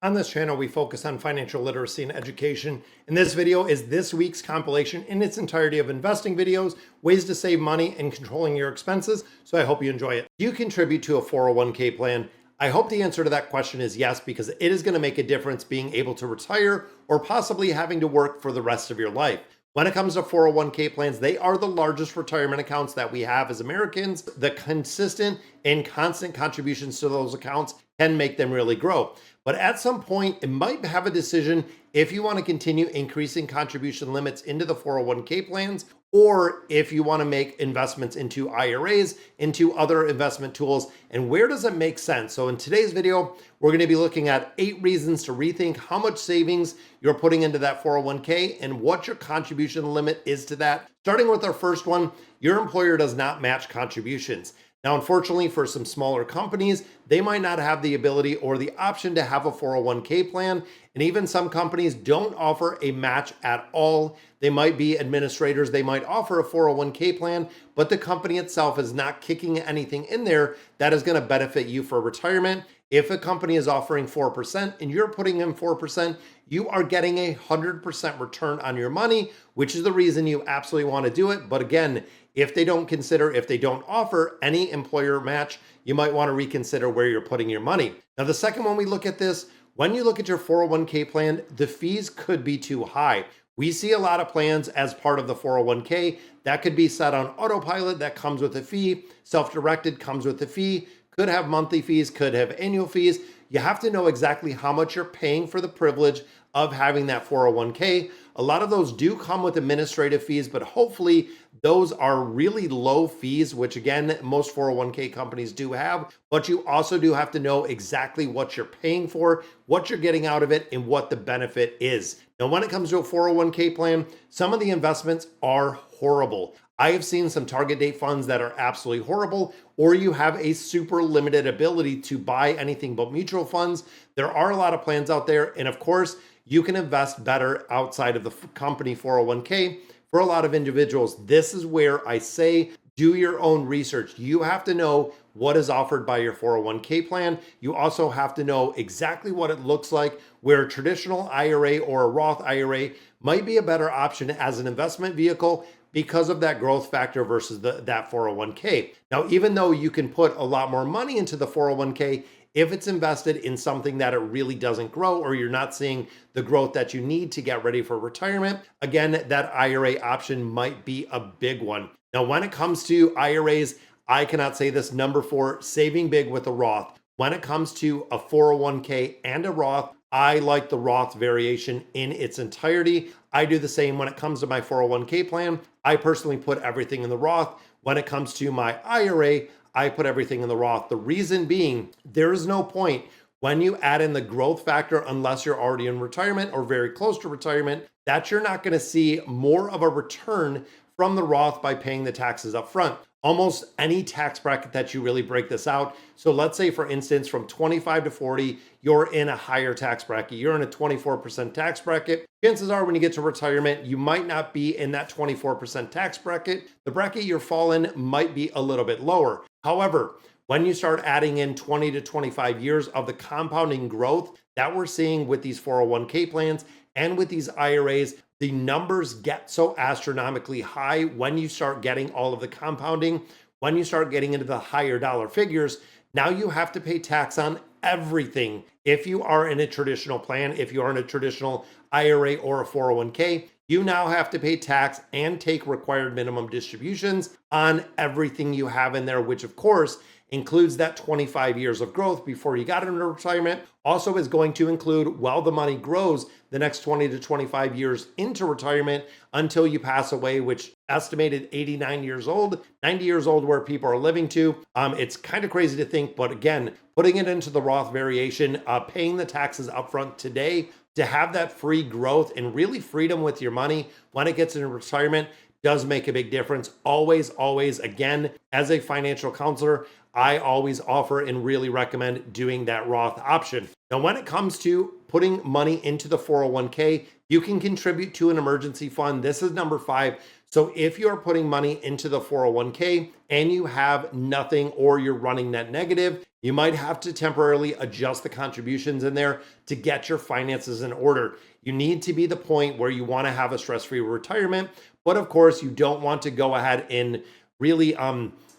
On this channel, we focus on financial literacy and education. And this video is this week's compilation in its entirety of investing videos, ways to save money, and controlling your expenses. So I hope you enjoy it. Do you contribute to a 401k plan? I hope the answer to that question is yes, because it is going to make a difference being able to retire or possibly having to work for the rest of your life. When it comes to 401k plans, they are the largest retirement accounts that we have as Americans. The consistent and constant contributions to those accounts can make them really grow. But at some point, it might have a decision if you want to continue increasing contribution limits into the 401k plans, or if you want to make investments into IRAs, into other investment tools, and where does it make sense? So in today's video, we're going to be looking at 8 reasons to rethink how much savings you're putting into that 401k and what your contribution limit is to that. Starting with our first one, your employer does not match contributions. Now, unfortunately, for some smaller companies, they might not have the ability or the option to have a 401k plan. And even some companies don't offer a match at all. They might be administrators, they might offer a 401k plan, but the company itself is not kicking anything in there that is going to benefit you for retirement. If a company is offering 4% and you're putting in 4%, you are getting a 100% return on your money, which is the reason you absolutely want to do it. But again, if they don't offer any employer match, you might want to reconsider where you're putting your money. Now, the second one we look at this, when you look at your 401k plan, the fees could be too high. We see a lot of plans as part of the 401k that could be set on autopilot, that comes with a fee. Self-directed comes with a fee, could have monthly fees, could have annual fees. You have to know exactly how much you're paying for the privilege of having that 401k. A lot of those do come with administrative fees, but hopefully those are really low fees, which again, most 401k companies do have, but you also do have to know exactly what you're paying for, what you're getting out of it, and what the benefit is. Now, when it comes to a 401k plan, some of the investments are horrible. I have seen some target date funds that are absolutely horrible, or you have a super limited ability to buy anything but mutual funds. There are a lot of plans out there, and of course, you can invest better outside of the company 401k. For a lot of individuals, this is where I say do your own research. You have to know what is offered by your 401k plan. You also have to know exactly what it looks like, where a traditional IRA or a Roth IRA might be a better option as an investment vehicle because of that growth factor versus that 401k. Now, even though you can put a lot more money into the 401k, if it's invested in something that it really doesn't grow, or you're not seeing the growth that you need to get ready for retirement, again, that IRA option might be a big one. Now, when it comes to IRAs, I cannot say this number 4, saving big with a Roth. When it comes to a 401k and a Roth, I like the Roth variation in its entirety. I do the same when it comes to my 401k plan. I personally put everything in the Roth. When it comes to my IRA, I put everything in the Roth. The reason being, there is no point when you add in the growth factor, unless you're already in retirement or very close to retirement, that you're not going to see more of a return from the Roth by paying the taxes up front. Almost any tax bracket that you really break this out. So let's say, for instance, from 25 to 40, you're in a higher tax bracket. You're in a 24% tax bracket. Chances are when you get to retirement, you might not be in that 24% tax bracket. The bracket you're falling might be a little bit lower. However, when you start adding in 20 to 25 years of the compounding growth that we're seeing with these 401k plans and with these IRAs, the numbers get so astronomically high when you start getting all of the compounding, when you start getting into the higher dollar figures. Now you have to pay tax on everything. If you are in a traditional plan, if you are in a traditional IRA or a 401k, you now have to pay tax and take required minimum distributions on everything you have in there, which of course includes that 25 years of growth before you got into retirement. Also is going to include, while the money grows the next 20 to 25 years into retirement until you pass away, which estimated 89 years old, 90 years old where people are living to. It's kind of crazy to think, but again, putting it into the Roth variation, paying the taxes upfront today to have that free growth and really freedom with your money when it gets into retirement does make a big difference. Always, always, again, as a financial counselor, I always offer and really recommend doing that Roth option. Now, when it comes to putting money into the 401k, You can contribute to an emergency fund. This is number 5. So if you're putting money into the 401k and you have nothing or you're running net negative, you might have to temporarily adjust the contributions in there to get your finances in order. You need to be the point where you want to have a stress-free retirement, but of course you don't want to go ahead and really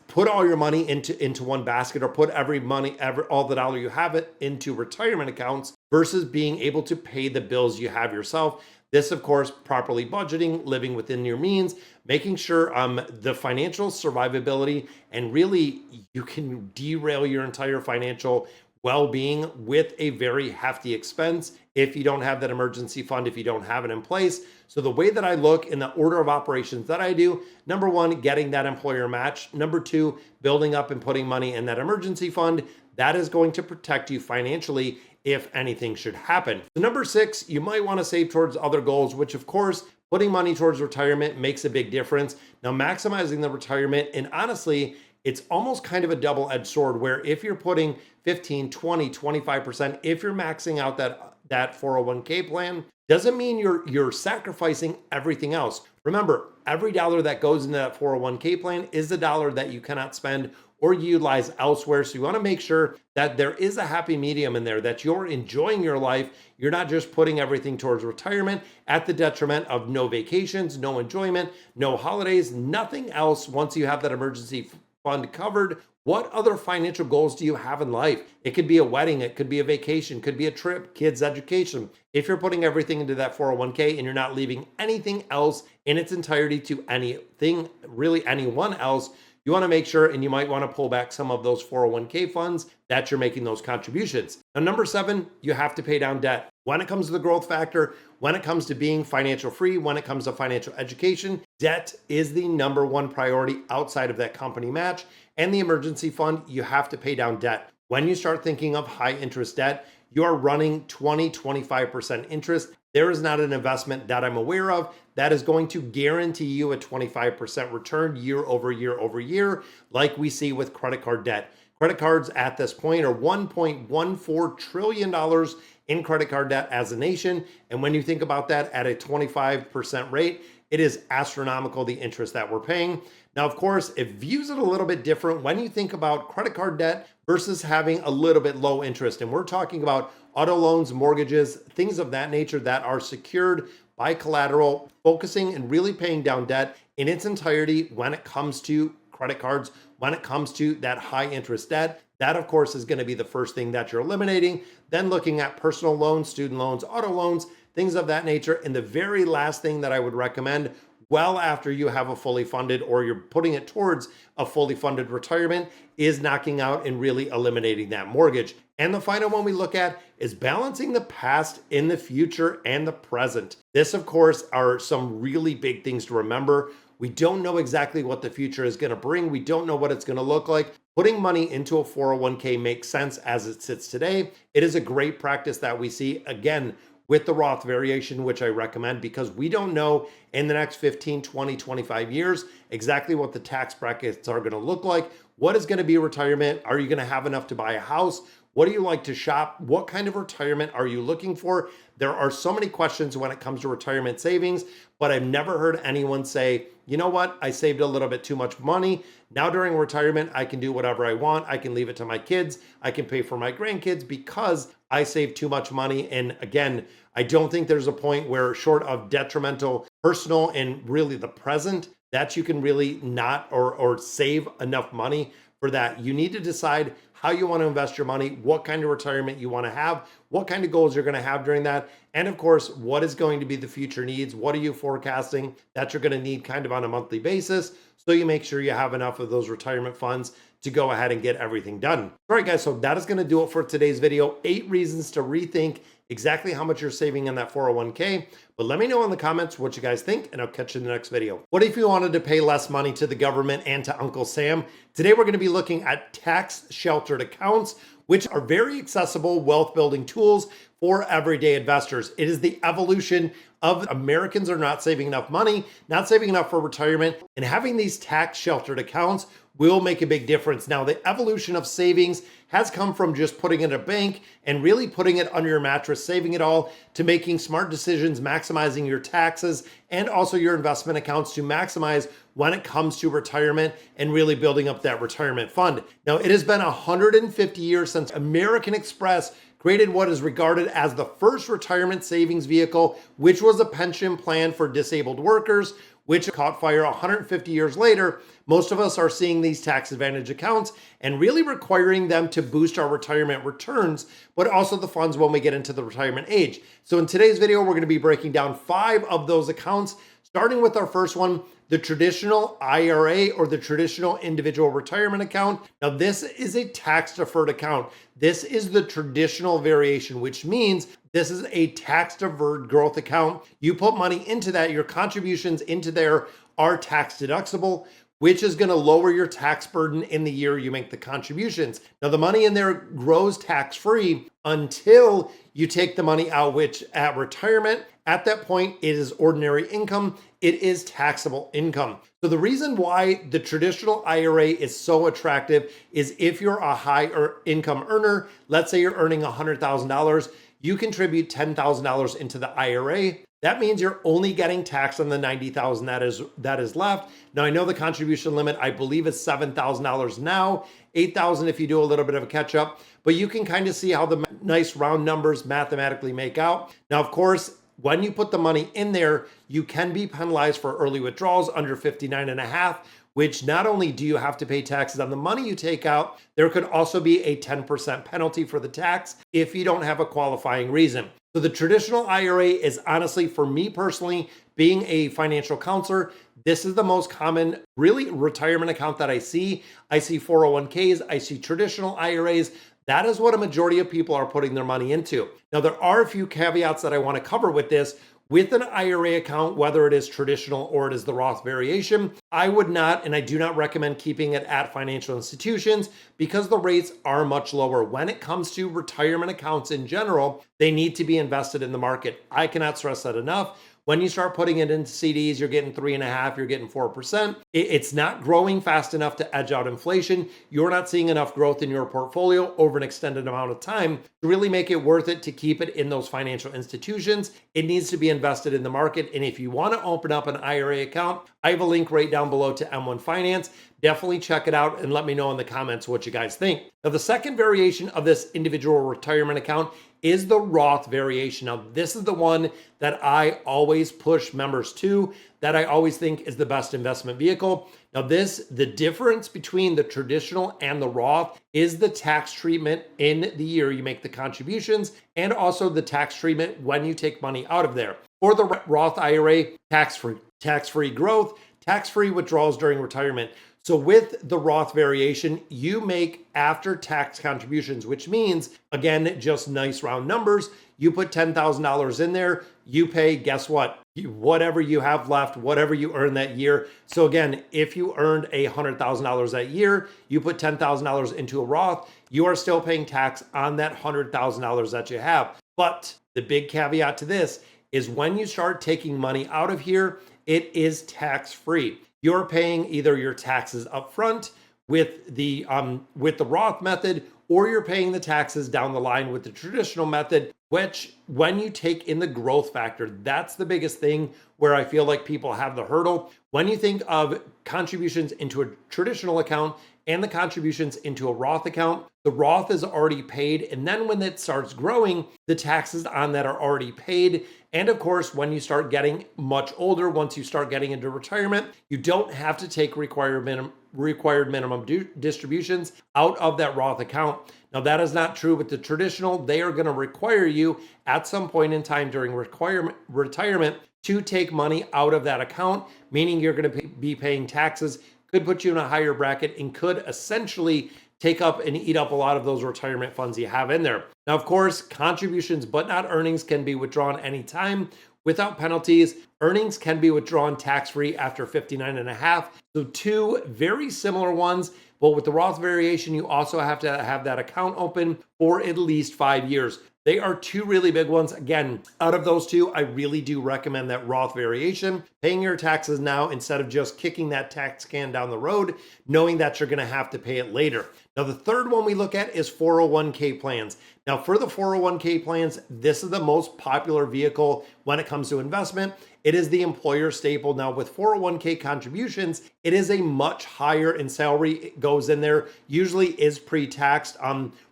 put all your money into one basket, or put all the dollar you have it into retirement accounts versus being able to pay the bills you have yourself. This, of course, properly budgeting, living within your means, making sure the financial survivability, and really you can derail your entire financial well-being with a very hefty expense if you don't have that emergency fund, if you don't have it in place. So the way that I look in the order of operations that I do, number 1, getting that employer match. Number 2, building up and putting money in that emergency fund. That is going to protect you financially if anything should happen. So number 6, you might want to save towards other goals, which of course, putting money towards retirement makes a big difference. Now, maximizing the retirement, and honestly, it's almost kind of a double-edged sword, where if you're putting 15, 20, 25%, if you're maxing out that 401k plan, doesn't mean you're sacrificing everything else. Remember, every dollar that goes into that 401k plan is a dollar that you cannot spend or utilize elsewhere. So you want to make sure that there is a happy medium in there, that you're enjoying your life. You're not just putting everything towards retirement at the detriment of no vacations, no enjoyment, no holidays, nothing else. Once you have that emergency fund covered, what other financial goals do you have in life? It could be a wedding, it could be a vacation, could be a trip, kids' education. If you're putting everything into that 401k and you're not leaving anything else in its entirety to anything, really anyone else, you want to make sure, and you might want to pull back some of those 401k funds that you're making those contributions. Now, number 7, you have to pay down debt. When it comes to the growth factor, when it comes to being financial free, when it comes to financial education, debt is the number 1 priority outside of that company match and the emergency fund. You have to pay down debt. When you start thinking of high interest debt, you are running 20, 25% interest. There is not an investment that I'm aware of that is going to guarantee you a 25% return year over year over year, like we see with credit card debt. Credit cards at this point are $1.14 trillion in credit card debt as a nation. And when you think about that at a 25% rate, it is astronomical, the interest that we're paying. Now, of course, it views it a little bit different when you think about credit card debt versus having a little bit low interest. And we're talking about auto loans, mortgages, things of that nature that are secured by collateral, focusing and really paying down debt in its entirety when it comes to credit cards, when it comes to that high interest debt. That, of course, is going to be the first thing that you're eliminating. Then looking at personal loans, student loans, auto loans, things of that nature. And the very last thing that I would recommend, well after you have a fully funded, or you're putting it towards a fully funded retirement, is knocking out and really eliminating that mortgage. And the final one we look at is balancing the past in the future and the present. This, of course, are some really big things to remember. We don't know exactly what the future is going to bring. We don't know what it's going to look like. Putting money into a 401k makes sense as it sits today. It is a great practice that we see, again, with the Roth variation, which I recommend, because we don't know in the next 15, 20, 25 years exactly what the tax brackets are going to look like. What is going to be retirement? Are you going to have enough to buy a house? What do you like to shop? What kind of retirement are you looking for? There are so many questions when it comes to retirement savings, but I've never heard anyone say, you know what? I saved a little bit too much money. Now during retirement, I can do whatever I want. I can leave it to my kids. I can pay for my grandkids because I saved too much money. And again, I don't think there's a point where, short of detrimental personal and really the present, that you can really not or save enough money for that. You need to decide how you want to invest your money, what kind of retirement you want to have, what kind of goals you're going to have during that. And of course, what is going to be the future needs? What are you forecasting that you're going to need kind of on a monthly basis? So you make sure you have enough of those retirement funds to go ahead and get everything done. All right, guys, so that is going to do it for today's video. 8 reasons to rethink exactly how much you're saving in that 401k. But let me know in the comments what you guys think, and I'll catch you in the next video. What if you wanted to pay less money to the government and to Uncle Sam? Today, we're going to be looking at tax sheltered accounts, which are very accessible wealth building tools for everyday investors. It is the evolution of Americans are not saving enough money, not saving enough for retirement, and having these tax sheltered accounts will make a big difference. Now, the evolution of savings has come from just putting it in a bank and really putting it under your mattress, saving it all, to making smart decisions, maximizing your taxes, and also your investment accounts to maximize when it comes to retirement and really building up that retirement fund. Now, it has been 150 years since American Express created what is regarded as the first retirement savings vehicle, which was a pension plan for disabled workers, which caught fire 150 years later. Most of us are seeing these tax advantage accounts and really requiring them to boost our retirement returns, but also the funds when we get into the retirement age. So in today's video, we're going to be breaking down 5 of those accounts, starting with our first one, the traditional IRA, or the traditional individual retirement account. Now, this is a tax deferred account. This is the traditional variation, which means this is a tax deferred growth account. You put money into that, your contributions into there are tax deductible, which is going to lower your tax burden in the year you make the contributions. Now, the money in there grows tax-free until you take the money out, which at retirement, at that point, it is ordinary income. It is taxable income. So the reason why the traditional IRA is so attractive is if you're a high income earner, let's say you're earning $100,000, you contribute $10,000 into the IRA. That means you're only getting taxed on the $90,000 that is left. Now, I know the contribution limit, I believe, is $7,000 now, $8,000 if you do a little bit of a catch up, but you can kind of see how the nice round numbers mathematically make out. Now, of course, when you put the money in there, you can be penalized for early withdrawals under 59 and a half, which not only do you have to pay taxes on the money you take out, there could also be a 10% penalty for the tax if you don't have a qualifying reason. So the traditional IRA is honestly, for me personally, being a financial counselor, this is the most common really retirement account that I see. I see 401ks, I see traditional IRAs. That is what a majority of people are putting their money into. Now, there are a few caveats that I want to cover with this. With an IRA account, whether it is traditional or it is the Roth variation, I would not, and I do not recommend keeping it at financial institutions because the rates are much lower. When it comes to retirement accounts in general, they need to be invested in the market. I cannot stress that enough. When you start putting it into CDs, you're getting 3.5%, you're getting 4%. It's not growing fast enough to edge out inflation. You're not seeing enough growth in your portfolio over an extended amount of time to really make it worth it to keep it in those financial institutions. It needs to be invested in the market. And if you want to open up an IRA account, I have a link right down below to M1 Finance. Definitely check it out and let me know in the comments what you guys think. Now, the second variation of this individual retirement account is the Roth variation. Now, this is the one that I always push members to, that I always think is the best investment vehicle. Now, the difference between the traditional and the Roth is the tax treatment in the year you make the contributions, and also the tax treatment when you take money out of there. For the Roth IRA, tax-free growth, tax-free withdrawals during retirement. So with the Roth variation, you make after-tax contributions, which means, again, just nice round numbers. You put $10,000 in there, you pay, guess what? Whatever you have left, whatever you earn that year. So again, if you earned $100,000 that year, you put $10,000 into a Roth, you are still paying tax on that $100,000 that you have. But the big caveat to this is when you start taking money out of here, it is tax-free. You're paying either your taxes up front with the Roth method, or you're paying the taxes down the line with the traditional method, which when you take in the growth factor, that's the biggest thing where I feel like people have the hurdle. When you think of contributions into a traditional account and the contributions into a Roth account, the Roth is already paid. And then when it starts growing, the taxes on that are already paid. And of course, when you start getting much older, once you start getting into retirement, you don't have to take required minimum distributions out of that Roth account. Now, that is not true with the traditional. They are going to require you at some point in time during retirement to take money out of that account, meaning you're going to be paying taxes, could put you in a higher bracket, and could essentially take up and eat up a lot of those retirement funds you have in there. Now, of course, contributions but not earnings can be withdrawn anytime without penalties. Earnings can be withdrawn tax-free after 59 and a half. So two very similar ones, but with the Roth variation, you also have to have that account open for at least 5 years. They are two really big ones. Again, out of those two, I really do recommend that Roth variation, paying your taxes now instead of just kicking that tax can down the road, knowing that you're going to have to pay it later. Now, the third one we look at is 401k plans. Now, for the 401k plans, this is the most popular vehicle when it comes to investment. It is the employer staple. Now, with 401k contributions, it is a much higher, and salary goes in there, usually is pre-taxed,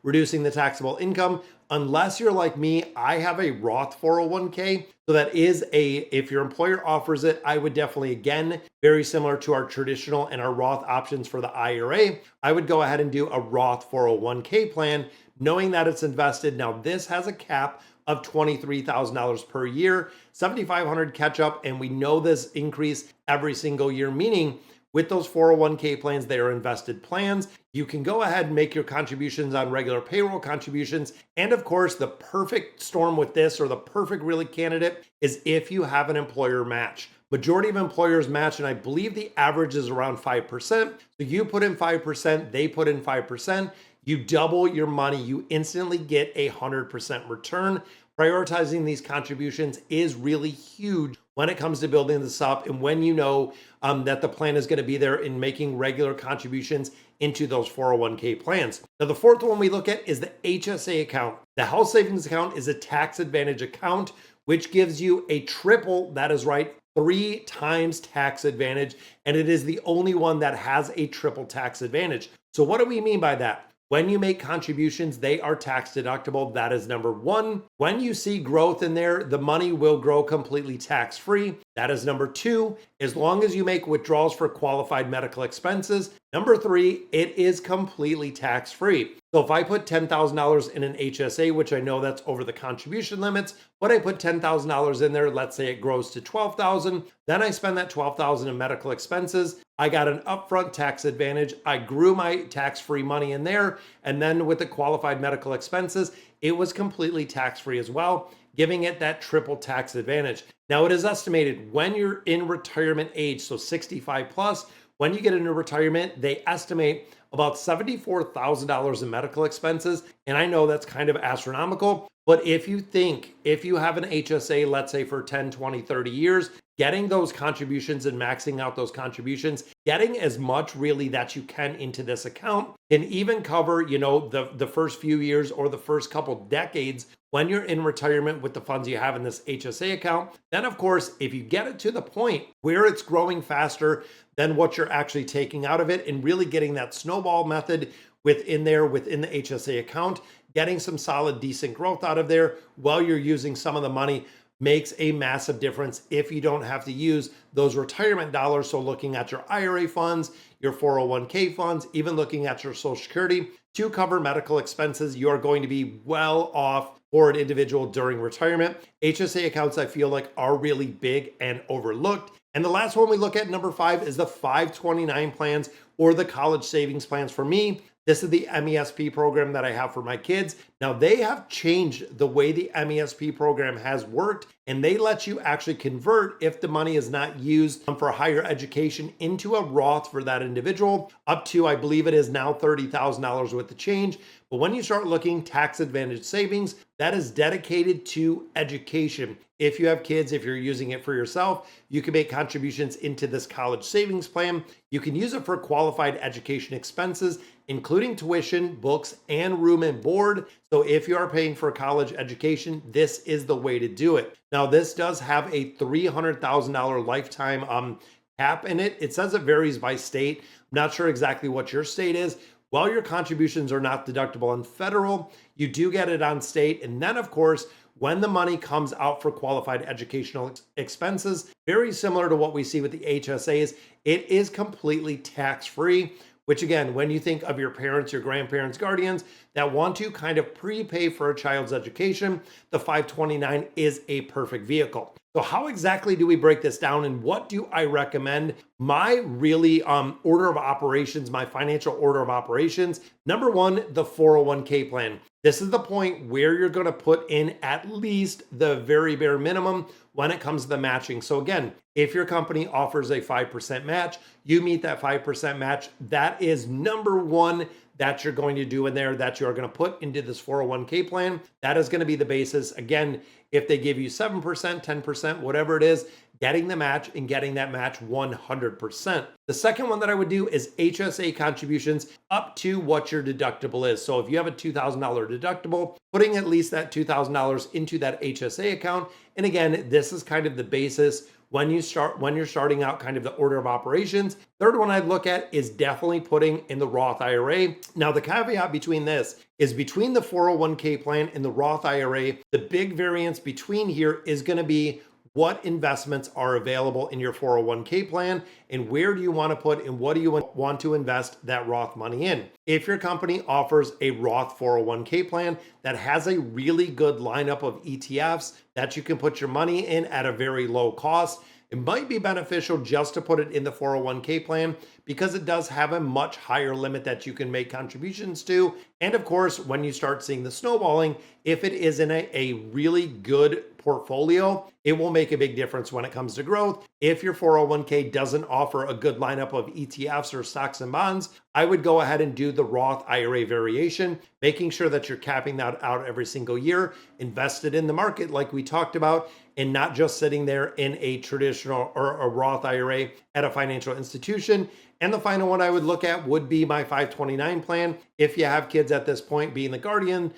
reducing the taxable income. Unless you're like me, I have a Roth 401k. So that is if your employer offers it, I would definitely, again, very similar to our traditional and our Roth options for the IRA, I would go ahead and do a Roth 401k plan, knowing that it's invested. Now, this has a cap of $23,000 per year, $7,500 catch up, and we know this increase every single year, meaning with those 401k plans, they are invested plans. You can go ahead and make your contributions on regular payroll contributions. And of course, the perfect storm with this, or the perfect really candidate, is if you have an employer match. Majority of employers match, and I believe the average is around 5%. So you put in 5%, they put in 5%. You double your money, you instantly get a 100% return. Prioritizing these contributions is really huge when it comes to building this up, and when you know that the plan is going to be there in making regular contributions into those 401k plans. Now, the fourth one we look at is the HSA account. The health savings account is a tax advantage account, which gives you a triple, that is right, 3 times tax advantage, and it is the only one that has a triple tax advantage. So what do we mean by that? When you make contributions, they are tax deductible. That is number one. When you see growth in there, the money will grow completely tax-free. That is number two. As long as you make withdrawals for qualified medical expenses. Number three, it is completely tax-free. So if I put $10,000 in an HSA, which I know that's over the contribution limits, but I put $10,000 in there, let's say it grows to $12,000, then I spend that $12,000 in medical expenses. I got an upfront tax advantage. I grew my tax-free money in there. And then with the qualified medical expenses, it was completely tax-free as well, giving it that triple tax advantage. Now, it is estimated when you're in retirement age, so 65 plus, when you get into retirement, they estimate about $74,000 in medical expenses. And I know that's kind of astronomical, but if you have an HSA, let's say for 10, 20, 30 years, getting those contributions and maxing out those contributions, getting as much really that you can into this account can even cover, the first few years or the first couple decades when you're in retirement with the funds you have in this HSA account. Then, of course, if you get it to the point where it's growing faster than what you're actually taking out of it, and really getting that snowball method within the HSA account, getting some solid, decent growth out of there while you're using some of the money makes a massive difference if you don't have to use those retirement dollars. So looking at your IRA funds, your 401k funds, even looking at your Social Security to cover medical expenses, you are going to be well off for an individual during retirement. HSA accounts, I feel like, are really big and overlooked. And the last one we look at, number 5, is the 529 plans, or the college savings plans. For me, this is the MESP program that I have for my kids. Now, they have changed the way the MESP program has worked, and they let you actually convert, if the money is not used for higher education, into a Roth for that individual, up to, I believe it is now $30,000 with the change. But when you start looking tax advantage savings, that is dedicated to education. If you have kids, if you're using it for yourself, you can make contributions into this college savings plan. You can use it for qualified education expenses, including tuition, books, and room and board. So if you are paying for a college education, this is the way to do it. Now, this does have a $300,000 lifetime cap in it. It says it varies by state. I'm not sure exactly what your state is. While your contributions are not deductible on federal, you do get it on state. And then, of course, when the money comes out for qualified educational expenses, very similar to what we see with the HSAs, it is completely tax-free, which again, when you think of your parents, your grandparents, guardians that want to kind of prepay for a child's education, the 529 is a perfect vehicle. So how exactly do we break this down, and what do I recommend? My really order of operations, my financial order of operations. Number one, the 401k plan. This is the point where you're going to put in at least the very bare minimum when it comes to the matching. So again, if your company offers a 5% match, you meet that 5% match. That is number one, that you're going to do in there that you're going to put into this 401k plan. That is going to be the basis. Again, if they give you 7%, 10%, whatever it is, getting the match and getting that match 100%. The second one that I would do is HSA contributions up to what your deductible is. So if you have a $2,000 deductible, putting at least that $2,000 into that HSA account. And again, this is kind of the basis when you're starting out, kind of the order of operations. Third one I'd look at is definitely putting in the Roth IRA. Now, the caveat between this is between the 401k plan and the Roth IRA, the big variance between here is going to be what investments are available in your 401k plan and where do you want to put and what do you want to invest that Roth money in. If your company offers a Roth 401k plan that has a really good lineup of ETFs that you can put your money in at a very low cost, it might be beneficial just to put it in the 401k plan because it does have a much higher limit that you can make contributions to. And of course, when you start seeing the snowballing, if it is in a really good portfolio, it will make a big difference when it comes to growth. If your 401k doesn't offer a good lineup of ETFs or stocks and bonds, I would go ahead and do the Roth IRA variation, making sure that you're capping that out every single year, invested in the market like we talked about, and not just sitting there in a traditional or a Roth IRA at a financial institution. And the final one I would look at would be my 529 plan. If you have kids at this point, being the guardian,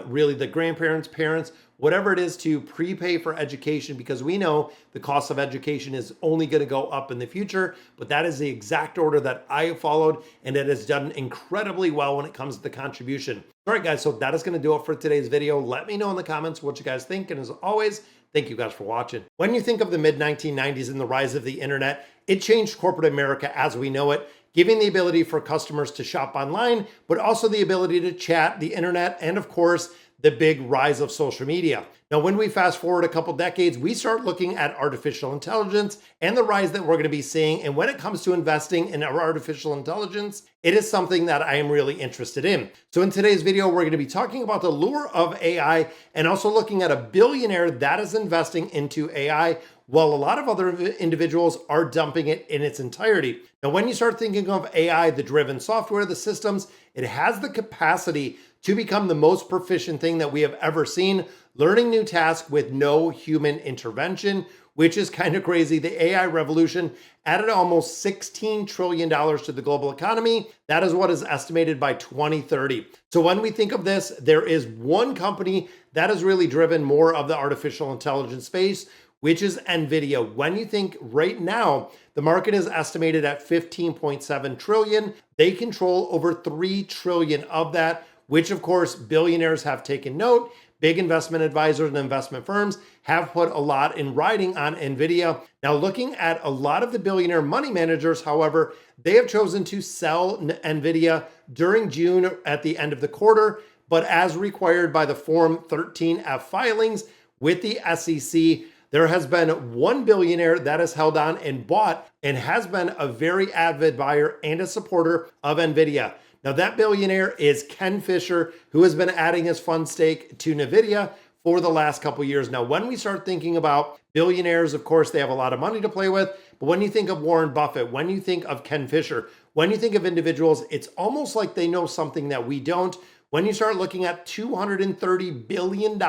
really the grandparents, parents, whatever it is to prepay for education, because we know the cost of education is only going to go up in the future, but that is the exact order that I have followed, and it has done incredibly well when it comes to the contribution. All right, guys, so that is going to do it for today's video. Let me know in the comments what you guys think, and as always, thank you guys for watching. When you think of the mid-1990s and the rise of the internet, it changed corporate America as we know it, giving the ability for customers to shop online, but also the ability to chat, the internet, and of course, the big rise of social media. Now, when we fast forward a couple decades, we start looking at artificial intelligence and the rise that we're going to be seeing. And when it comes to investing in our artificial intelligence, it is something that I am really interested in. So in today's video, we're going to be talking about the lure of AI and also looking at a billionaire that is investing into AI, while a lot of other individuals are dumping it in its entirety. Now, when you start thinking of AI, the driven software, the systems, it has the capacity to become the most proficient thing that we have ever seen, learning new tasks with no human intervention, which is kind of crazy. The AI revolution added almost $16 trillion to the global economy. That is what is estimated by 2030. So when we think of this, there is one company that has really driven more of the artificial intelligence space, which is Nvidia. When you think right now, the market is estimated at 15.7 trillion. They control over 3 trillion of that, which of course billionaires have taken note. Big investment advisors and investment firms have put a lot in writing on Nvidia. Now, looking at a lot of the billionaire money managers, however, they have chosen to sell Nvidia during June at the end of the quarter, but as required by the Form 13F filings with the SEC, there has been one billionaire that has held on and bought and has been a very avid buyer and a supporter of Nvidia. Now, that billionaire is Ken Fisher, who has been adding his fund stake to Nvidia for the last couple of years. Now, when we start thinking about billionaires, of course, they have a lot of money to play with. But when you think of Warren Buffett, when you think of Ken Fisher, when you think of individuals, it's almost like they know something that we don't. When you start looking at $230 billion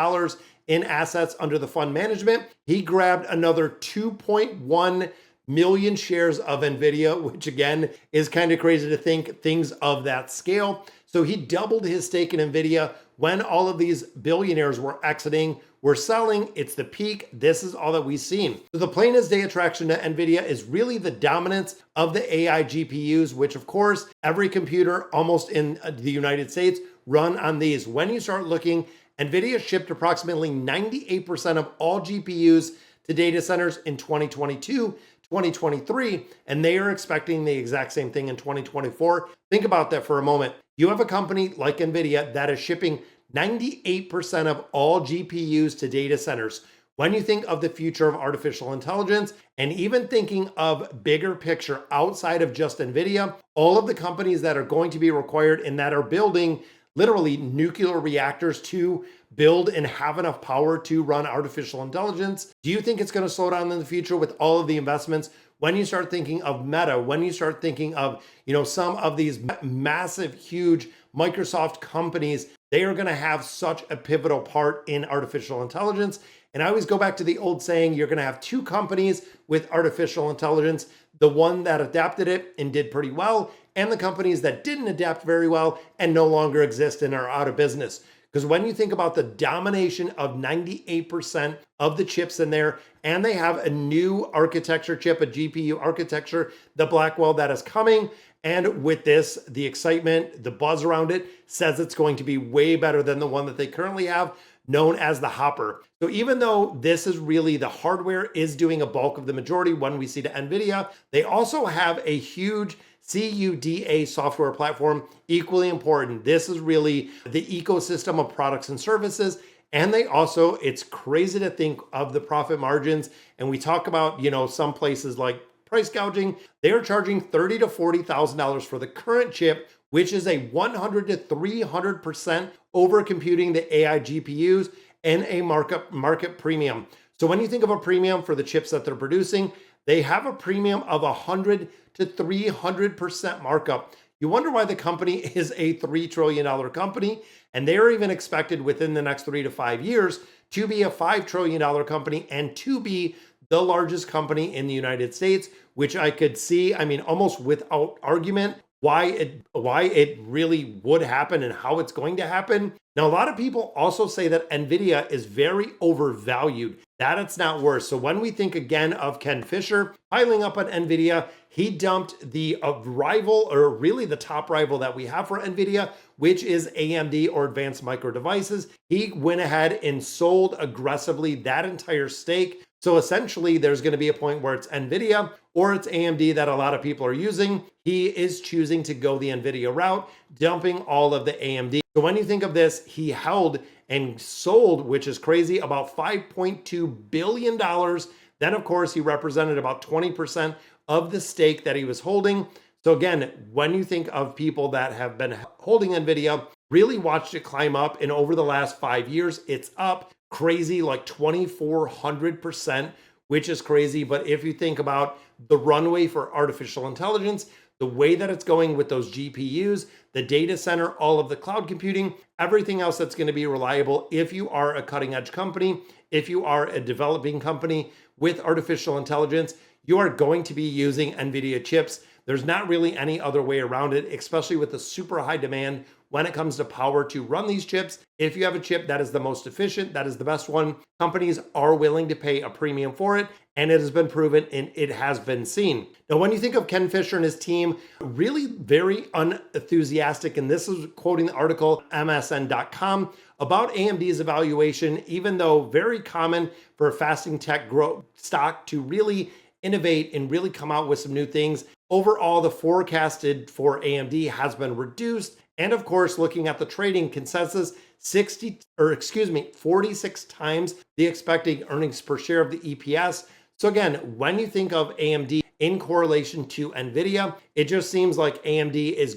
in assets under the fund management, he grabbed another 2.1 million shares of Nvidia, which again is kind of crazy to think things of that scale. So he doubled his stake in Nvidia when all of these billionaires were exiting, were selling. It's the peak. This is all that we've seen. So the plain as day attraction to Nvidia is really the dominance of the AI GPUs, which of course every computer almost in the United States run on these. When you start looking, Nvidia shipped approximately 98% of all GPUs to data centers in 2022, 2023, and they are expecting the exact same thing in 2024. Think about that for a moment. You have a company like Nvidia that is shipping 98% of all GPUs to data centers. When you think of the future of artificial intelligence and even thinking of bigger picture outside of just Nvidia, all of the companies that are going to be required and that are building literally nuclear reactors to build and have enough power to run artificial intelligence. Do you think it's going to slow down in the future with all of the investments when you start thinking of Meta, when you start thinking of, some of these massive, huge Microsoft companies, they are going to have such a pivotal part in artificial intelligence. And I always go back to the old saying, you're going to have two companies with artificial intelligence, the one that adapted it and did pretty well, and the companies that didn't adapt very well and no longer exist and are out of business. Because when you think about the domination of 98% of the chips in there, and they have a new architecture chip, a GPU architecture, the Blackwell that is coming. And with this, the excitement, the buzz around it says it's going to be way better than the one that they currently have, known as the Hopper. So even though this is really the hardware is doing a bulk of the majority when we see to Nvidia, they also have a huge CUDA software platform, equally important. This is really the ecosystem of products and services. And they also, it's crazy to think of the profit margins. And we talk about, some places like price gouging. They are charging $30,000 to $40,000 for the current chip, which is a 100 to 300% over computing the AI GPUs and a market premium. So when you think of a premium for the chips that they're producing, they have a premium of 100 to 300% markup. You wonder why the company is a $3 trillion company, and they are even expected within the next 3 to 5 years to be a $5 trillion company and to be the largest company in the United States, which I could see, almost without argument, why it really would happen and how it's going to happen. Now, a lot of people also say that Nvidia is very overvalued, that it's not worth. So when we think again of Ken Fisher piling up on Nvidia, he dumped the rival, or really the top rival that we have for Nvidia, which is AMD or Advanced Micro Devices. He went ahead and sold aggressively that entire stake. So essentially, there's going to be a point where it's Nvidia or it's AMD that a lot of people are using. He is choosing to go the Nvidia route, dumping all of the AMD. So when you think of this, he held and sold, which is crazy, about $5.2 billion. Then, of course, he represented about 20% of the stake that he was holding. So again, when you think of people that have been holding Nvidia, really watched it climb up, and over the last 5 years, it's up crazy, like 2,400%, which is crazy. But if you think about the runway for artificial intelligence, the way that it's going with those GPUs, the data center, all of the cloud computing, everything else that's going to be reliable, if you are a cutting edge company, if you are a developing company with artificial intelligence, you are going to be using Nvidia chips. There's not really any other way around it, especially with the super high demand when it comes to power to run these chips. If you have a chip that is the most efficient, that is the best one, companies are willing to pay a premium for it, and it has been proven and it has been seen. Now, when you think of Ken Fisher and his team, really very unenthusiastic, and this is quoting the article MSN.com about AMD's evaluation, even though very common for a fasting tech growth stock to really innovate and really come out with some new things. Overall, the forecasted for AMD has been reduced. And of course, looking at the trading consensus, 46 times the expected earnings per share of the EPS. So again, when you think of AMD in correlation to Nvidia, it just seems like AMD is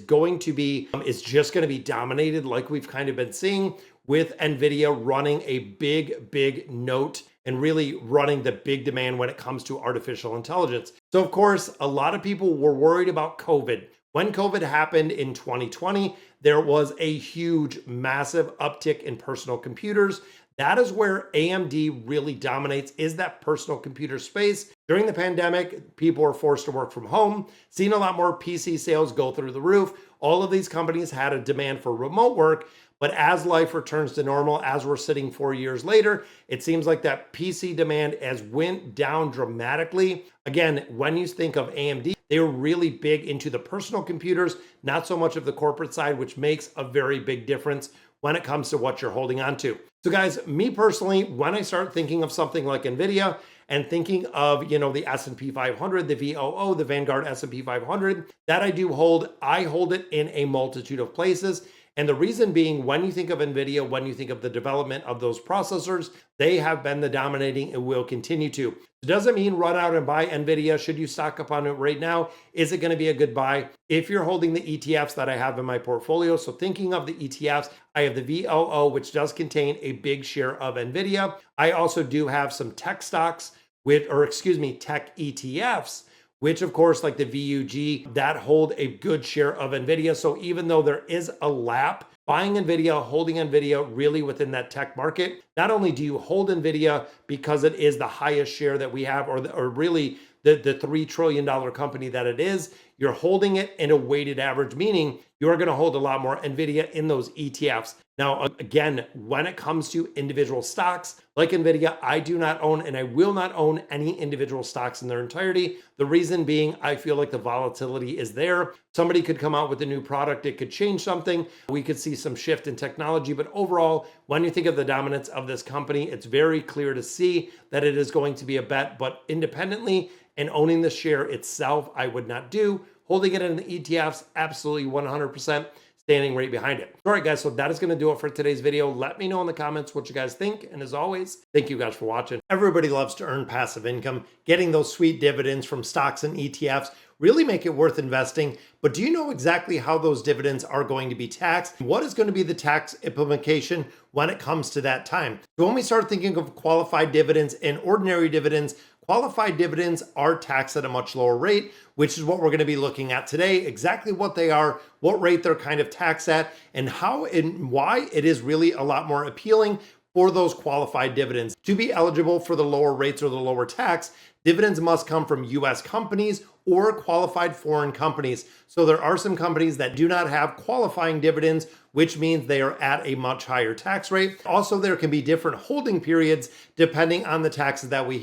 just going to be dominated like we've kind of been seeing, with Nvidia running a big note and really running the big demand when it comes to artificial intelligence. So of course, a lot of people were worried about COVID. When COVID happened in 2020, there was a huge, massive uptick in personal computers. That is where AMD really dominates, is that personal computer space. During the pandemic, people were forced to work from home, seeing a lot more PC sales go through the roof. All of these companies had a demand for remote work. But as life returns to normal, as we're sitting 4 years later, it seems like that PC demand has went down dramatically. Again, when you think of AMD, they were really big into the personal computers, not so much of the corporate side, which makes a very big difference when it comes to what you're holding on to. So guys, me personally, when I start thinking of something like Nvidia and thinking of, the S&P 500, the VOO, the Vanguard S&P 500, that I do hold, I hold it in a multitude of places. And the reason being, when you think of Nvidia, when you think of the development of those processors, they have been the dominating and will continue to. It doesn't mean run out and buy Nvidia. Should you stock up on it right now? Is it going to be a good buy? If you're holding the ETFs that I have in my portfolio, so thinking of the ETFs, I have the VOO, which does contain a big share of Nvidia. I also do have some tech stocks tech ETFs, which of course, like the VUG, that hold a good share of Nvidia. So even though there is a lap, buying Nvidia, holding Nvidia really within that tech market, not only do you hold Nvidia because it is the highest share that we have, or really the $3 trillion company that it is, you're holding it in a weighted average, meaning you're going to hold a lot more Nvidia in those ETFs. Now, again, when it comes to individual stocks like Nvidia, I do not own and I will not own any individual stocks in their entirety. The reason being, I feel like the volatility is there. Somebody could come out with a new product, it could change something. We could see some shift in technology, but overall, when you think of the dominance of this company, it's very clear to see that it is going to be a bet, but independently and owning the share itself, I would not do. Holding it in the ETFs, absolutely 100%. Standing right behind it. All right, guys, so that is going to do it for today's video. Let me know in the comments what you guys think. And as always, thank you guys for watching. Everybody loves to earn passive income. Getting those sweet dividends from stocks and ETFs really make it worth investing. But do you know exactly how those dividends are going to be taxed? What is going to be the tax implication when it comes to that time? So when we start thinking of qualified dividends and ordinary dividends, qualified dividends are taxed at a much lower rate, which is what we're going to be looking at today, exactly what they are, what rate they're kind of taxed at, and how and why it is really a lot more appealing for those qualified dividends. To be eligible for the lower rates or the lower tax, dividends must come from US companies or qualified foreign companies. So there are some companies that do not have qualifying dividends, which means they are at a much higher tax rate. Also, there can be different holding periods depending on the taxes that we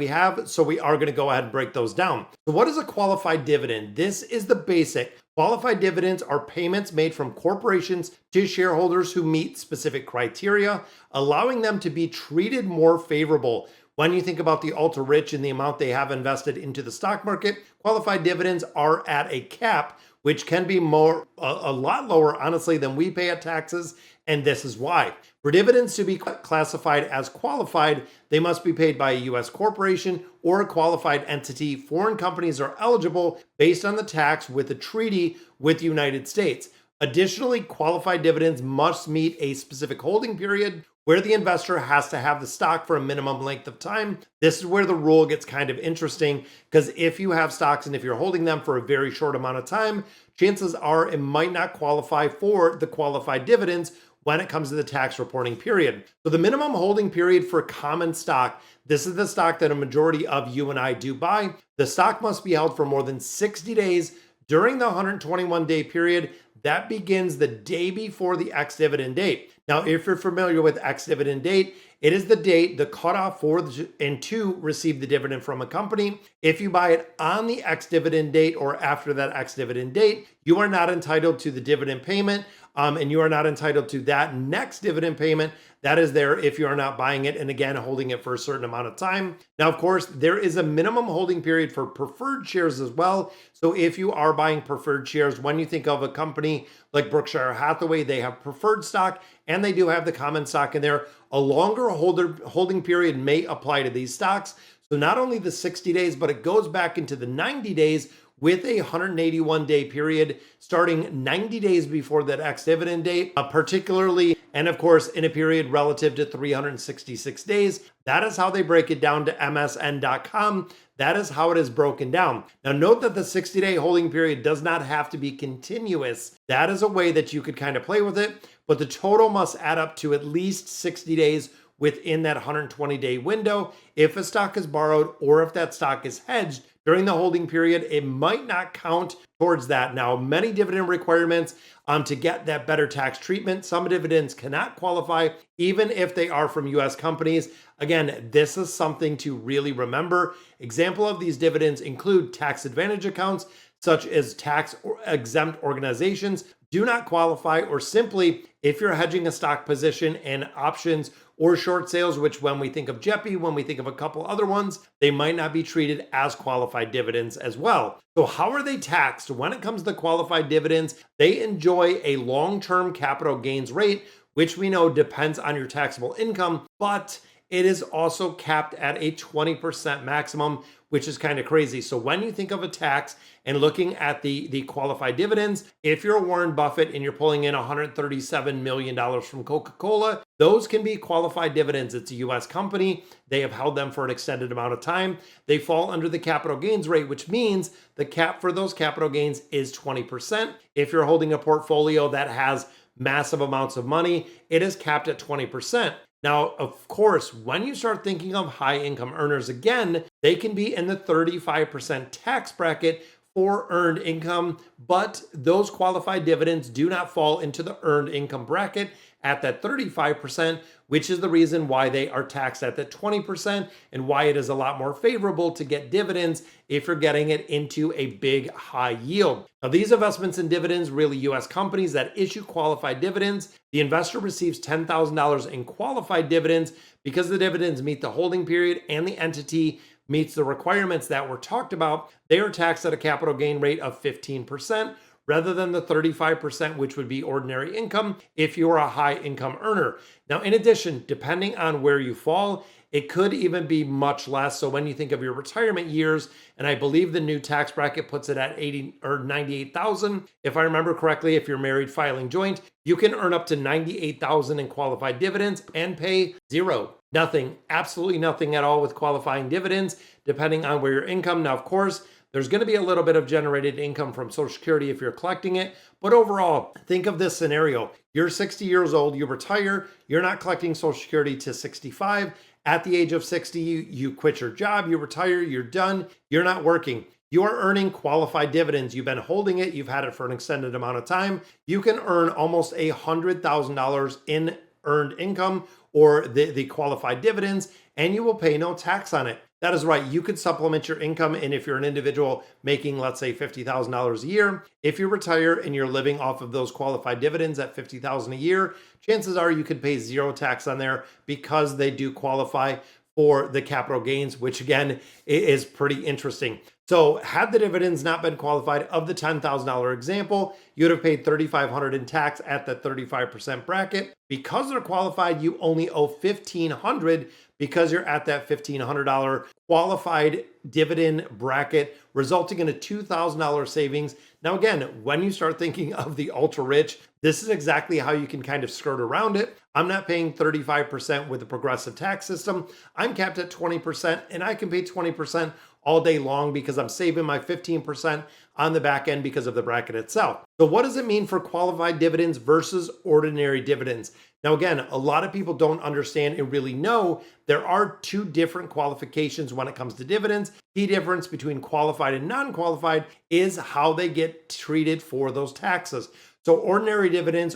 have. So we are going to go ahead and break those down. So what is a qualified dividend? This is the basic. Qualified dividends are payments made from corporations to shareholders who meet specific criteria, allowing them to be treated more favorable. When you think about the ultra rich and the amount they have invested into the stock market, qualified dividends are at a cap, which can be a lot lower, honestly, than we pay at taxes. And this is why. For dividends to be classified as qualified, they must be paid by a U.S. corporation or a qualified entity. Foreign companies are eligible based on the tax with a treaty with the United States. Additionally, qualified dividends must meet a specific holding period where the investor has to have the stock for a minimum length of time. This is where the rule gets kind of interesting, because if you have stocks and if you're holding them for a very short amount of time, chances are it might not qualify for the qualified dividends when it comes to the tax reporting period. So the minimum holding period for common stock, this is the stock that a majority of you and I do buy. The stock must be held for more than 60 days during the 121-day period that begins the day before the ex-dividend date. Now, if you're familiar with ex-dividend date, it is the date, the cutoff for and to receive the dividend from a company. If you buy it on the ex-dividend date or after that ex-dividend date, you are not entitled to the dividend payment, and you are not entitled to that next dividend payment that is there if you are not buying it and again holding it for a certain amount of time. Now, of course, there is a minimum holding period for preferred shares as well. So if you are buying preferred shares, when you think of a company like Berkshire Hathaway, they have preferred stock and they do have the common stock in there. A longer holding period may apply to these stocks. So not only the 60 days, but it goes back into the 90 days with a 181-day period starting 90 days before that ex-dividend date, particularly, and of course, in a period relative to 366 days. That is how they break it down to MSN.com. That is how it is broken down. Now, note that the 60-day holding period does not have to be continuous. That is a way that you could kind of play with it, but the total must add up to at least 60 days within that 120-day window. If a stock is borrowed or if that stock is hedged during the holding period, it might not count towards that. Now, many dividend requirements to get that better tax treatment. Some dividends cannot qualify, even if they are from US companies. Again, this is something to really remember. Example of these dividends include tax advantage accounts, such as tax exempt organizations do not qualify, or simply if you're hedging a stock position and options or short sales, which when we think of JEPI, when we think of a couple other ones, they might not be treated as qualified dividends as well. So how are they taxed? When it comes to qualified dividends, they enjoy a long-term capital gains rate, which we know depends on your taxable income, but it is also capped at a 20% maximum, which is kind of crazy. So when you think of a tax and looking at the qualified dividends, if you're Warren Buffett and you're pulling in $137 million from Coca-Cola, Those can be qualified dividends. It's a US company. They have held them for an extended amount of time. They fall under the capital gains rate, which means the cap for those capital gains is 20%. If you're holding a portfolio that has massive amounts of money, it is capped at 20%. Now, of course, when you start thinking of high income earners again, they can be in the 35% tax bracket for earned income, but those qualified dividends do not fall into the earned income bracket at that 35%, which is the reason why they are taxed at that 20% and why it is a lot more favorable to get dividends if you're getting it into a big high yield. Now, these investments in dividends, really US companies that issue qualified dividends, the investor receives $10,000 in qualified dividends because the dividends meet the holding period and the entity meets the requirements that were talked about. They are taxed at a capital gain rate of 15%. Rather than the 35%, which would be ordinary income if you are a high income earner. Now, in addition, depending on where you fall, it could even be much less. So when you think of your retirement years, and I believe the new tax bracket puts it at 80 or 98,000. If I remember correctly, if you're married filing joint, you can earn up to 98,000 in qualified dividends and pay zero. Nothing, absolutely nothing at all with qualifying dividends, depending on where your income. Now, of course, there's going to be a little bit of generated income from Social Security if you're collecting it. But overall, think of this scenario. You're 60 years old, you retire, you're not collecting Social Security to 65. At the age of 60, you quit your job, you retire, you're done, you're not working. You are earning qualified dividends. You've been holding it, you've had it for an extended amount of time. You can earn almost $100,000 in earned income or the qualified dividends, and you will pay no tax on it. That is right. You could supplement your income. And if you're an individual making, let's say, $50,000 a year, if you retire and you're living off of those qualified dividends at $50,000 a year, chances are you could pay zero tax on there because they do qualify for the capital gains, which again is pretty interesting. So had the dividends not been qualified of the $10,000 example, you would have paid $3,500 in tax at the 35% bracket. Because they're qualified, you only owe $1,500 because you're at that $1,500 qualified dividend bracket, resulting in a $2,000 savings. Now, again, when you start thinking of the ultra rich, this is exactly how you can kind of skirt around it. I'm not paying 35% with the progressive tax system. I'm capped at 20%, and I can pay 20% all day long because I'm saving my 15% on the back end because of the bracket itself. So what does it mean for qualified dividends versus ordinary dividends? Now, again, a lot of people don't understand and really know there are two different qualifications when it comes to dividends. Key difference between qualified and non-qualified is how they get treated for those taxes. So ordinary dividends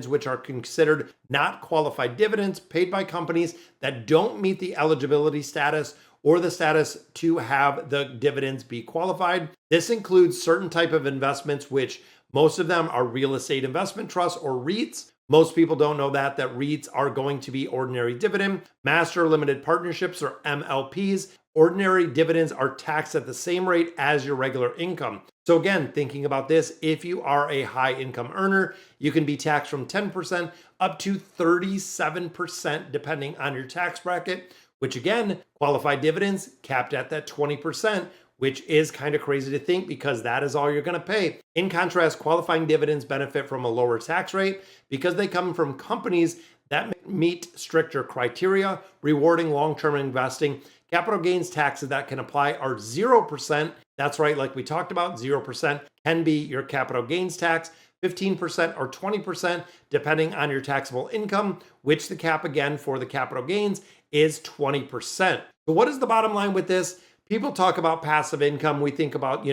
which are considered not qualified dividends paid by companies that don't meet the eligibility status or the status to have the dividends be qualified. This includes certain type of investments, which most of them are real estate investment trusts or REITs. Most people don't know that REITs are going to be ordinary dividend. Master limited partnerships or MLPs, ordinary dividends are taxed at the same rate as your regular income. So again, thinking about this, if you are a high income earner, you can be taxed from 10% up to 37% depending on your tax bracket, which again, qualified dividends capped at that 20%, which is kind of crazy to think because that is all you're going to pay. In contrast, qualifying dividends benefit from a lower tax rate because they come from companies that meet stricter criteria, rewarding long-term investing. Capital gains taxes that can apply are 0%. That's right, like we talked about, 0% can be your capital gains tax, 15% or 20%, depending on your taxable income, which the cap again for the capital gains is 20%. So what is the bottom line with this? People talk about passive income. We think about,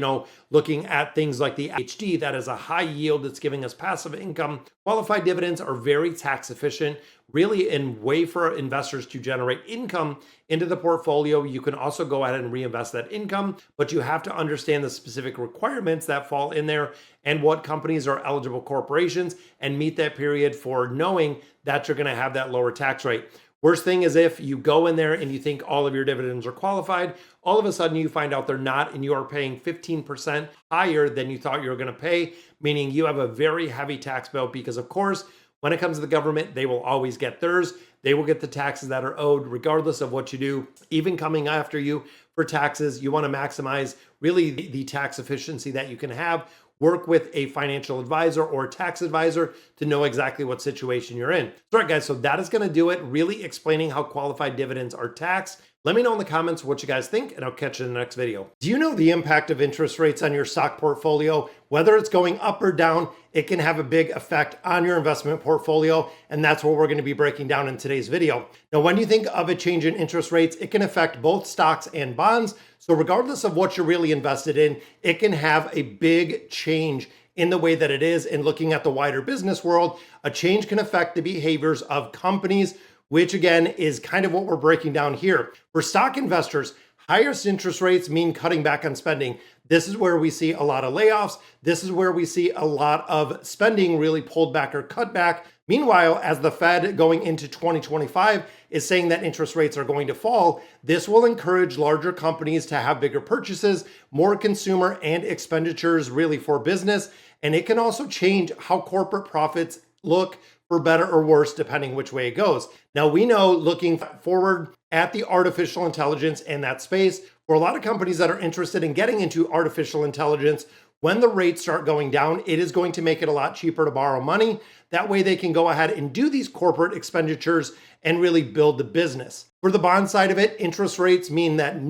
looking at things like the HD, that is a high yield that's giving us passive income. Qualified dividends are very tax efficient, really in way for investors to generate income into the portfolio. You can also go ahead and reinvest that income, but you have to understand the specific requirements that fall in there and what companies are eligible corporations and meet that period for knowing that you're going to have that lower tax rate. Worst thing is if you go in there and you think all of your dividends are qualified, all of a sudden you find out they're not and you are paying 15% higher than you thought you were going to pay, meaning you have a very heavy tax bill because, of course, when it comes to the government, they will always get theirs. They will get the taxes that are owed regardless of what you do. Even coming after you for taxes, you want to maximize really the tax efficiency that you can have work with a financial advisor or a tax advisor to know exactly what situation you're in. All right, guys, so that is going to do it, really explaining how qualified dividends are taxed. Let me know in the comments what you guys think, and I'll catch you in the next video. Do you know the impact of interest rates on your stock portfolio? Whether it's going up or down, it can have a big effect on your investment portfolio, and that's what we're going to be breaking down in today's video. Now, when you think of a change in interest rates, it can affect both stocks and bonds. So regardless of what you're really invested in, it can have a big change in the way that it is. And looking at the wider business world, a change can affect the behaviors of companies, which again is kind of what we're breaking down here. For stock investors, highest interest rates mean cutting back on spending. This is where we see a lot of layoffs. This is where we see a lot of spending really pulled back or cut back. Meanwhile, as the Fed going into 2025 is saying that interest rates are going to fall, this will encourage larger companies to have bigger purchases, more consumer and expenditures really for business. And it can also change how corporate profits look, for better or worse, depending which way it goes. Now, we know looking forward at the artificial intelligence and that space, for a lot of companies that are interested in getting into artificial intelligence, when the rates start going down, it is going to make it a lot cheaper to borrow money. That way they can go ahead and do these corporate expenditures and really build the business. For the bond side of it, interest rates mean that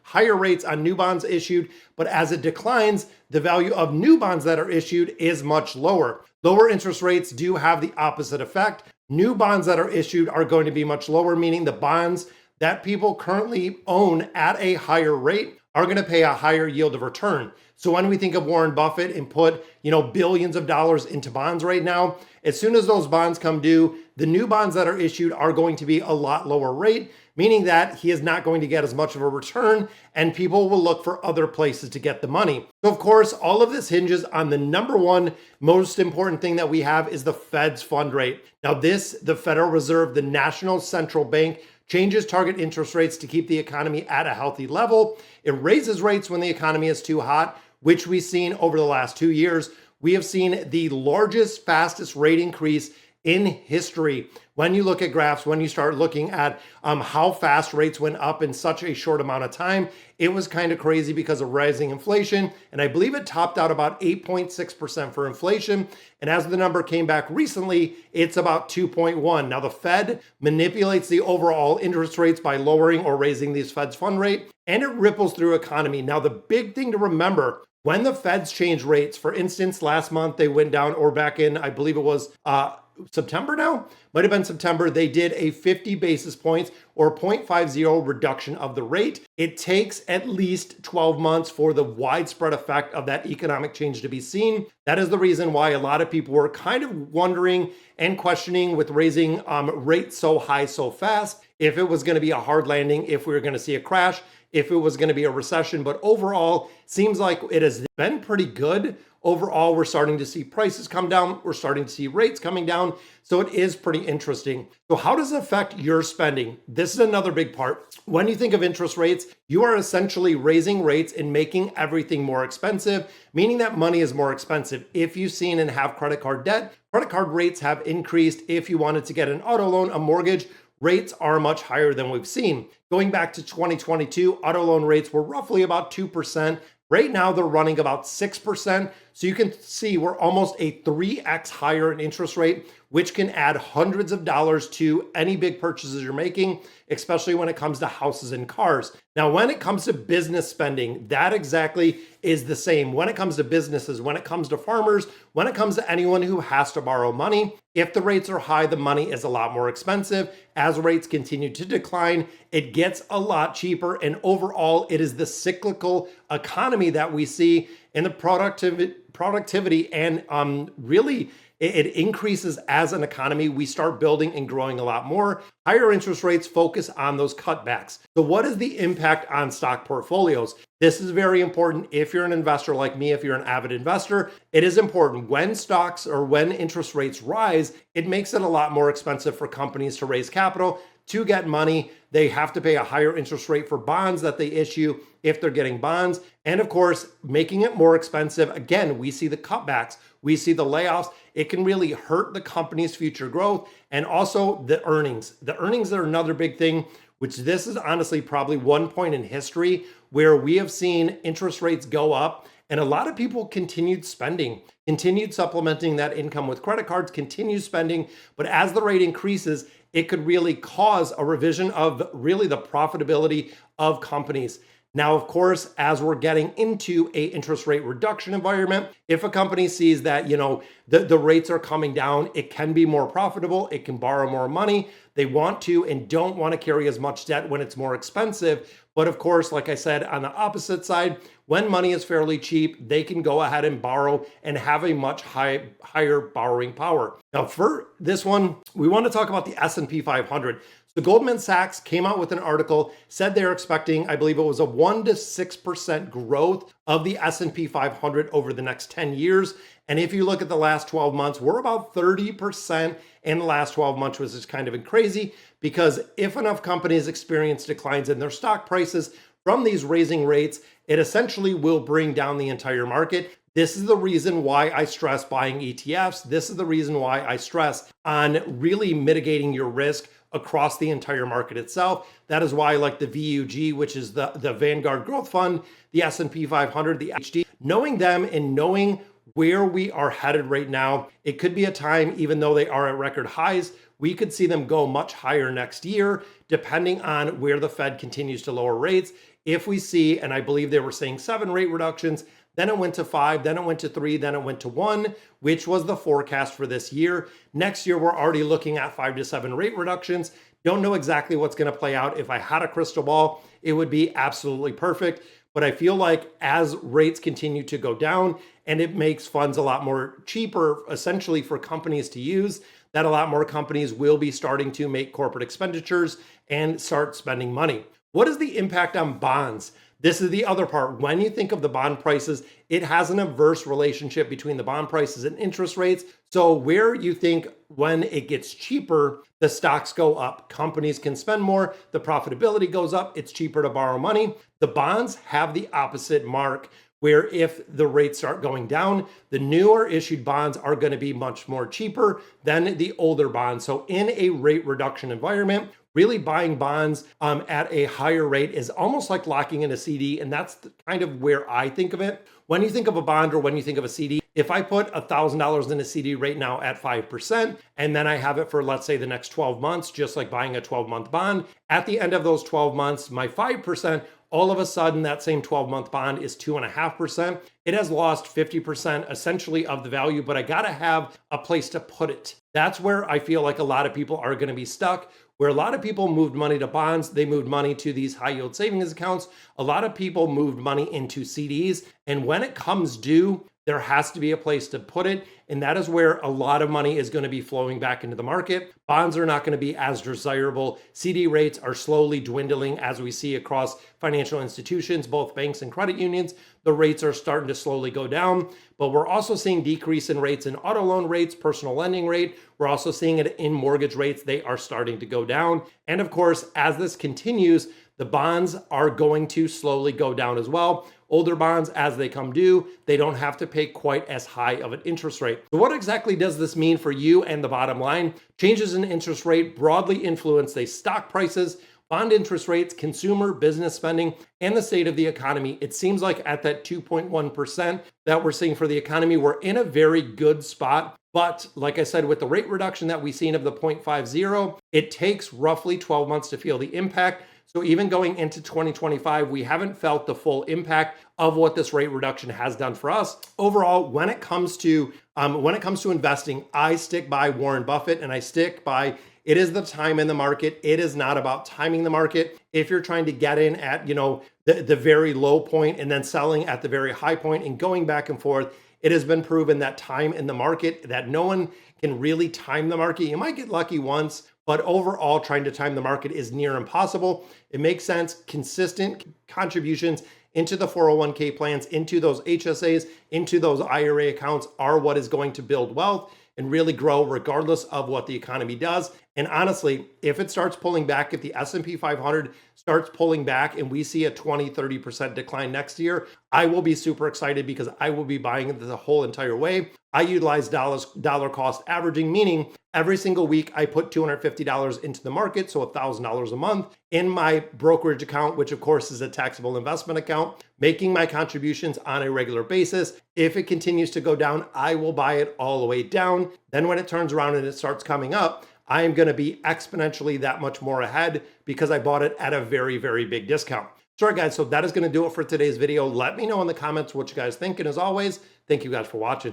higher rates on new bonds issued, but as it declines, the value of new bonds that are issued is much lower. Lower interest rates do have the opposite effect. New bonds that are issued are going to be much lower, meaning the bonds that people currently own at a higher rate are going to pay a higher yield of return. So when we think of Warren Buffett and put, billions of dollars into bonds right now, as soon as those bonds come due, the new bonds that are issued are going to be a lot lower rate, meaning that he is not going to get as much of a return and people will look for other places to get the money. So of course, all of this hinges on the number one most important thing that we have is the Fed's fund rate. Now the Federal Reserve, the national central bank, changes target interest rates to keep the economy at a healthy level. It raises rates when the economy is too hot, which we've seen over the last 2 years. We have seen the largest, fastest rate increase in history. When you look at graphs, when you start looking at how fast rates went up in such a short amount of time, it was kind of crazy because of rising inflation. And I believe it topped out about 8.6% for inflation. And as the number came back recently, it's about 2.1. Now the Fed manipulates the overall interest rates by lowering or raising these Fed's fund rate, and it ripples through economy. Now the big thing to remember, when the Feds change rates, for instance, last month they went down, or back in, I believe it was September now, might have been September, they did a 50 basis points or 0.50 reduction of the rate. It takes at least 12 months for the widespread effect of that economic change to be seen. That is the reason why a lot of people were kind of wondering and questioning with raising rates so high so fast, if it was going to be a hard landing, if we were going to see a crash, if it was going to be a recession. But overall, seems like it has been pretty good. Overall, we're starting to see prices come down. We're starting to see rates coming down. So it is pretty interesting. So how does it affect your spending? This is another big part. When you think of interest rates, you are essentially raising rates and making everything more expensive, meaning that money is more expensive. If you've seen and have credit card debt, credit card rates have increased. If you wanted to get an auto loan, a mortgage, rates are much higher than we've seen. Going back to 2022, auto loan rates were roughly about 2%. Right now, they're running about 6%. So you can see we're almost a 3x higher in interest rate, which can add hundreds of dollars to any big purchases you're making, especially when it comes to houses and cars. Now, when it comes to business spending, that exactly is the same. When it comes to businesses, when it comes to farmers, when it comes to anyone who has to borrow money, if the rates are high, the money is a lot more expensive. As rates continue to decline, it gets a lot cheaper. And overall, it is the cyclical economy that we see in the productivity and really it increases as an economy. We start building and growing a lot more. Higher interest rates focus on those cutbacks. So what is the impact on stock portfolios? This is very important. If you're an investor like me, if you're an avid investor, it is important. When stocks or when interest rates rise, it makes it a lot more expensive for companies to raise capital, to get money. They have to pay a higher interest rate for bonds that they issue if they're getting bonds. And of course, making it more expensive. Again, we see the cutbacks, we see the layoffs. It can really hurt the company's future growth and also the earnings. The earnings are another big thing. which this is honestly probably one point in history where we have seen interest rates go up and a lot of people continued spending, continued supplementing that income with credit cards, continued spending. But as the rate increases, it could really cause a revision of really the profitability of companies. Now, of course, as we're getting into a interest rate reduction environment, if a company sees that, the rates are coming down, it can be more profitable, it can borrow more money. They want to and don't want to carry as much debt when it's more expensive. But of course, like I said, on the opposite side, when money is fairly cheap, they can go ahead and borrow and have a much higher borrowing power. Now, for this one, we want to talk about the S&P 500. So Goldman Sachs came out with an article, said they're expecting, I believe it was a 1 to 6% growth of the S&P 500 over the next 10 years. And if you look at the last 12 months, we're about 30% in the last 12 months, which is kind of crazy because if enough companies experience declines in their stock prices from these raising rates, it essentially will bring down the entire market. This is the reason why I stress buying ETFs. This is the reason why I stress on really mitigating your risk across the entire market itself. That is why I like the VUG, which is the Vanguard Growth Fund, the S&P 500, the HD. Knowing them and knowing where we are headed right now, it could be a time, even though they are at record highs, we could see them go much higher next year, depending on where the Fed continues to lower rates. If we see, and I believe they were saying 7 rate reductions, then it went to 5, then it went to 3, then it went to 1, which was the forecast for this year. Next year, we're already looking at 5 to 7 rate reductions. Don't know exactly what's going to play out. If I had a crystal ball, it would be absolutely perfect. But I feel like as rates continue to go down and it makes funds a lot more cheaper, essentially for companies to use, that a lot more companies will be starting to make corporate expenditures and start spending money. What is the impact on bonds? This is the other part. When you think of the bond prices, it has an inverse relationship between the bond prices and interest rates. So where you think when it gets cheaper, the stocks go up, companies can spend more, the profitability goes up, it's cheaper to borrow money. The bonds have the opposite mark, where if the rates start going down, the newer issued bonds are going to be much more cheaper than the older bonds. So in a rate reduction environment, really buying bonds at a higher rate is almost like locking in a CD. And that's kind of where I think of it. When you think of a bond or when you think of a CD, if I put $1,000 in a CD right now at 5%, and then I have it for, let's say, the next 12 months, just like buying a 12-month bond, at the end of those 12 months, my 5%, all of a sudden that same 12-month bond is 2.5%. It has lost 50% essentially of the value, but I gotta have a place to put it. That's where I feel like a lot of people are gonna be stuck. Where a lot of people moved money to bonds, they moved money to these high yield savings accounts. A lot of people moved money into CDs. And when it comes due, there has to be a place to put it. And that is where a lot of money is going to be flowing back into the market. Bonds are not going to be as desirable. CD rates are slowly dwindling as we see across financial institutions, both banks and credit unions. The rates are starting to slowly go down, but we're also seeing decrease in rates in auto loan rates, personal lending rate. We're also seeing it in mortgage rates. They are starting to go down. And of course, as this continues, the bonds are going to slowly go down as well. Older bonds, as they come due, they don't have to pay quite as high of an interest rate. So what exactly does this mean for you and the bottom line? Changes in interest rate broadly influence the stock prices, bond interest rates, consumer business spending, and the state of the economy. It seems like at that 2.1% that we're seeing for the economy, we're in a very good spot. But like I said, with the rate reduction that we've seen of the 0.50, it takes roughly 12 months to feel the impact. So even going into 2025, we haven't felt the full impact of what this rate reduction has done for us. Overall, when it comes to investing, I stick by Warren Buffett and I stick by it is the time in the market. It is not about timing the market. If you're trying to get in at, the very low point and then selling at the very high point and going back and forth, it has been proven that time in the market, that no one can really time the market. You might get lucky once, but overall, trying to time the market is near impossible. It makes sense. Consistent contributions into the 401k plans, into those HSAs, into those IRA accounts are what is going to build wealth and really grow regardless of what the economy does. And honestly, if it starts pulling back, if the S&P 500 starts pulling back and we see a 20-30% decline next year, I will be super excited because I will be buying it the whole entire way. I utilize dollar cost averaging, meaning every single week I put $250 into the market, so $1,000 a month, in my brokerage account, which of course is a taxable investment account, making my contributions on a regular basis. If it continues to go down, I will buy it all the way down. Then when it turns around and it starts coming up, I am going to be exponentially that much more ahead because I bought it at a very, very big discount. All right, guys, so that is going to do it for today's video. Let me know in the comments what you guys think. And as always, thank you guys for watching.